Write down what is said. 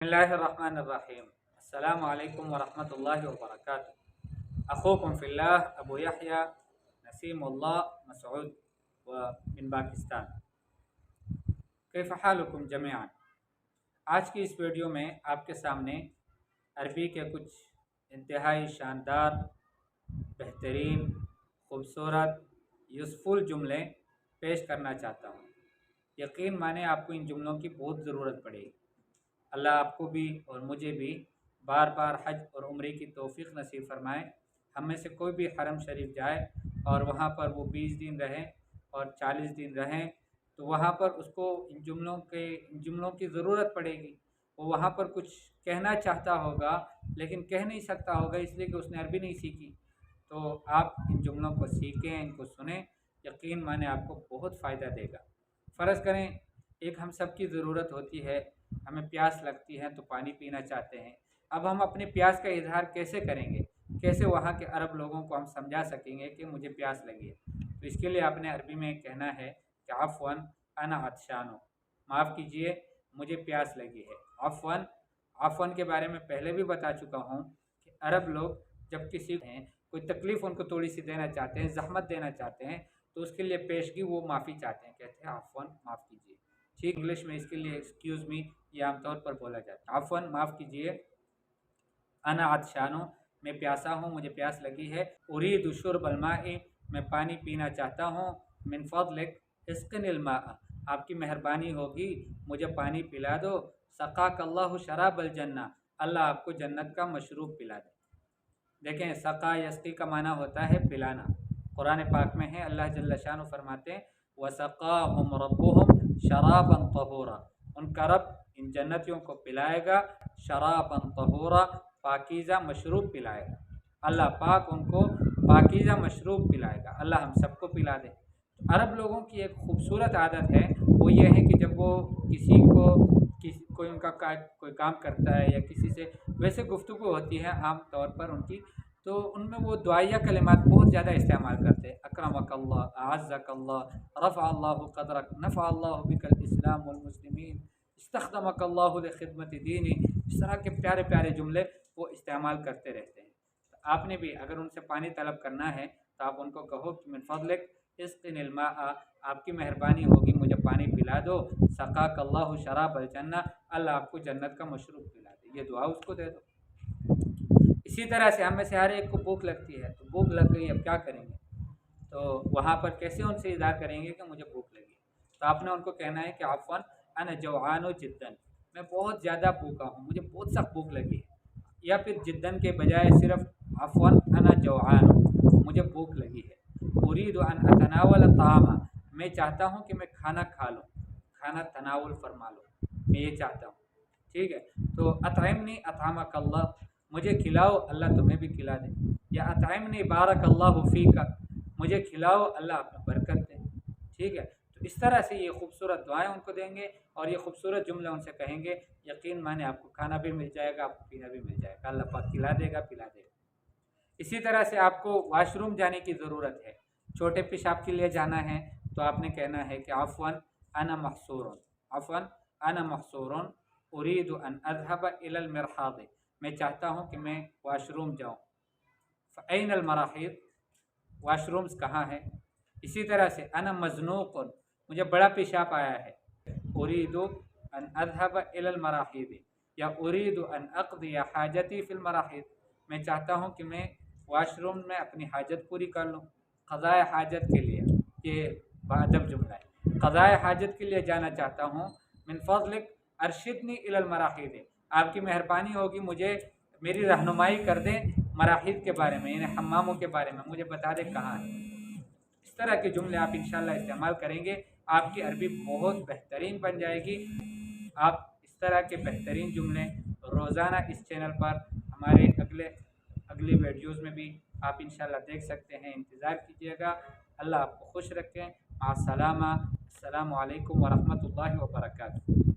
बिस्मिल्लाहिर्रहमानिर्रहीम। अस्सलामु अलैकुम वरहमतुल्लाहि वबरकातुहू। अखूकुम फिल्लाह अबू यहया नसीमुल्लाह मसऊद व मिन पाकिस्तान। कैफ हालुकुम जमीअन। आज की इस वीडियो में आपके सामने अरबी के कुछ इंतहाई शानदार, बेहतरीन, खूबसूरत, यूज़फुल जुमले पेश करना चाहता हूँ। यकीन माने आपको इन जुमलों की बहुत ज़रूरत पड़ेगी। अल्लाह आपको भी और मुझे भी बार बार हज और उम्रे की तौफीक नसीब फरमाए। हम में से कोई भी हरम शरीफ जाए और वहाँ पर वो 20 दिन रहें और 40 दिन रहें तो वहाँ पर उसको इन जुमलों की ज़रूरत पड़ेगी। वो वहाँ पर कुछ कहना चाहता होगा लेकिन कह नहीं सकता होगा, इसलिए कि उसने अरबी नहीं सीखी। तो आप इन जुमलों को सीखें, इनको सुनें, यकीन माने आपको बहुत फ़ायदा देगा। फ़र्ज़ करें एक हम सब की ज़रूरत होती है, हमें प्यास लगती है तो पानी पीना चाहते हैं। अब हम अपने प्यास का इजहार कैसे करेंगे, कैसे वहाँ के अरब लोगों को हम समझा सकेंगे कि मुझे प्यास लगी है। तो इसके लिए आपने अरबी में कहना है कि अफ़वन अना अत्शानो, माफ़ कीजिए मुझे प्यास लगी है। अफ़वन, अफ़वन के बारे में पहले भी बता चुका हूँ कि अरब लोग जब किसी हैं कोई तकलीफ़ उनको थोड़ी सी देना चाहते हैं, ज़हमत देना चाहते हैं, तो उसके लिए पेशगी वो माफ़ी चाहते हैं, कहते हैं अफ़वन, माफ़ कीजिए। ठीक, इंग्लिश में इसके लिए एक्सक्यूज़ मी ये आमतौर पर बोला जाता है। अफ़वन, माफ़ कीजिए। अना अत्शानो, मैं प्यासा हूँ, मुझे प्यास लगी है। उरीदु शुर्बल माई, मैं पानी पीना चाहता हूँ। मिन फ़ज़लिक इस्क़िनिल माअ, आपकी मेहरबानी होगी मुझे पानी पिला दो। सक़ाकल्लाहु शराबल जन्ना, अल्लाह आपको जन्नत का मशरूब पिला दे। देखें, सक़ा यस्क़ी का माना होता है पिलाना। कुरान पाक में है, अल्लाह जल्ल शानु फरमाते हैं वसक़ाहुम रब्बुहुम शराबन तहूरा, उनका रब इन जन्नतियों को पिलाएगा शराबन तहूरा, पाकीज़ा मशरूब पिलाएगा। अल्लाह पाक उनको पाकीज़ा मशरूब पिलाएगा। अल्लाह हम सबको पिला दे। तो अरब लोगों की एक खूबसूरत आदत है, वो ये है कि जब वो कोई उनका कोई काम करता है या किसी से वैसे गुफ्तगू होती है आम तौर पर उनकी, तो उनमें वो दुआया कलिमात बहुत ज़्यादा इस्तेमाल करते हैं। अक्रमकल्लाह, अअज़्ज़कल्लाह, रफ़अल्लाहु क़दरक, नफ़अल्लाहु बिकल इस्लाम वल मुस्लिमीन, इस्तख़दमकल्लाहु लिख़िदमति दीनी। इस तरह के प्यारे प्यारे जुमले वो इस्तेमाल करते रहते हैं। तो आपने भी अगर उनसे पानी तलब करना है तो आप उनको कहो कि मिन फ़ज़लिक इस्क़िनिल माअ, आपकी मेहरबानी होगी मुझे पानी पिला दो। सक़ाकल्लाहु शराबल जन्ना, अल्लाह आपको जन्नत का मशरूब पिला दे। ये दुआ उसको दे दो। इसी तरह से हम में से हर एक को भूख लगती है, तो भूख लग गई, अब क्या करेंगे? तो वहाँ पर कैसे उनसे इज़हार करेंगे कि मुझे भूख लगी? तो आपने उनको कहना है कि अफ़वन अना जौआनु जिद्दन, मैं बहुत ज़्यादा भूखा हूँ, मुझे बहुत सख्त भूख लगी है। या फिर जिद्दन के बजाय सिर्फ अफ़वन अना जौआनु, मुझे भूख लगी है। उरीदु अन अतनावल तामा, मैं चाहता हूँ कि मैं खाना खा लूँ, खाना तनावुल फरमा लूँ, मैं ये चाहता हूँ। ठीक है, तो अतइमनी अतअमकल्लाह, मुझे खिलाओ अल्लाह तुम्हें भी खिला दे। या अतइमनी बारकल्लाहु फ़ीका, मुझे खिलाओ अल्लाह आप में बरकत दे। ठीक है, तो इस तरह से ये खूबसूरत दुआएं उनको देंगे और ये खूबसूरत जुमले उनसे कहेंगे, यकीन माने आपको खाना भी मिल जाएगा, आपको पीना भी मिल जाएगा, अल्लाह पाक खिला देगा, पिला देगा। इसी तरह से आपको वाशरूम जाने की ज़रूरत है, छोटे पेशाब के लिए जाना है, तो आपने कहना है कि अफ़वन अना महसूरुन, अफ़वन अना महसूरुन, उरीदु अन अज़हब इलल मिरहाद, मैं चाहता हूँ कि मैं वाशरूम जाऊँ। फ़अैनल मराहिद, वाशरूम्स कहाँ है? इसी तरह से अना मज़नूक़ुन, मुझे बड़ा पेशाब आया है। उरीदु अन अज़हब इलल मराहिद, या उरीदु अन अक़दिया हाजती फ़िल मराहिद, मैं चाहता हूँ कि मैं वाशरूम में अपनी हाजत पूरी कर लूँ। क़ज़ाए हाजत के लिए, ये बाअदब जुमला है, क़ज़ाए हाजत के लिए जाना चाहता हूँ। मिन फ़ज़लिक अरशिदनी इलल मराहिद, आपकी मेहरबानी होगी मुझे मेरी रहनुमाई कर दें मराहिद के बारे में, यानी हम्मामों के बारे में, मुझे बता दें कहाँ है। इस तरह के जुमले आप इंशाअल्लाह इस्तेमाल करेंगे, आपकी अरबी बहुत बेहतरीन बन जाएगी। आप इस तरह के बेहतरीन जुमले रोज़ाना इस चैनल पर हमारे अगले वीडियोज़ में भी आप इंशाअल्लाह देख सकते हैं, इंतज़ार कीजिएगा। अल्लाह आपको खुश रखें। अस्सलामु अलैकुम वरहमतुल्लाहि वबरकातुहू।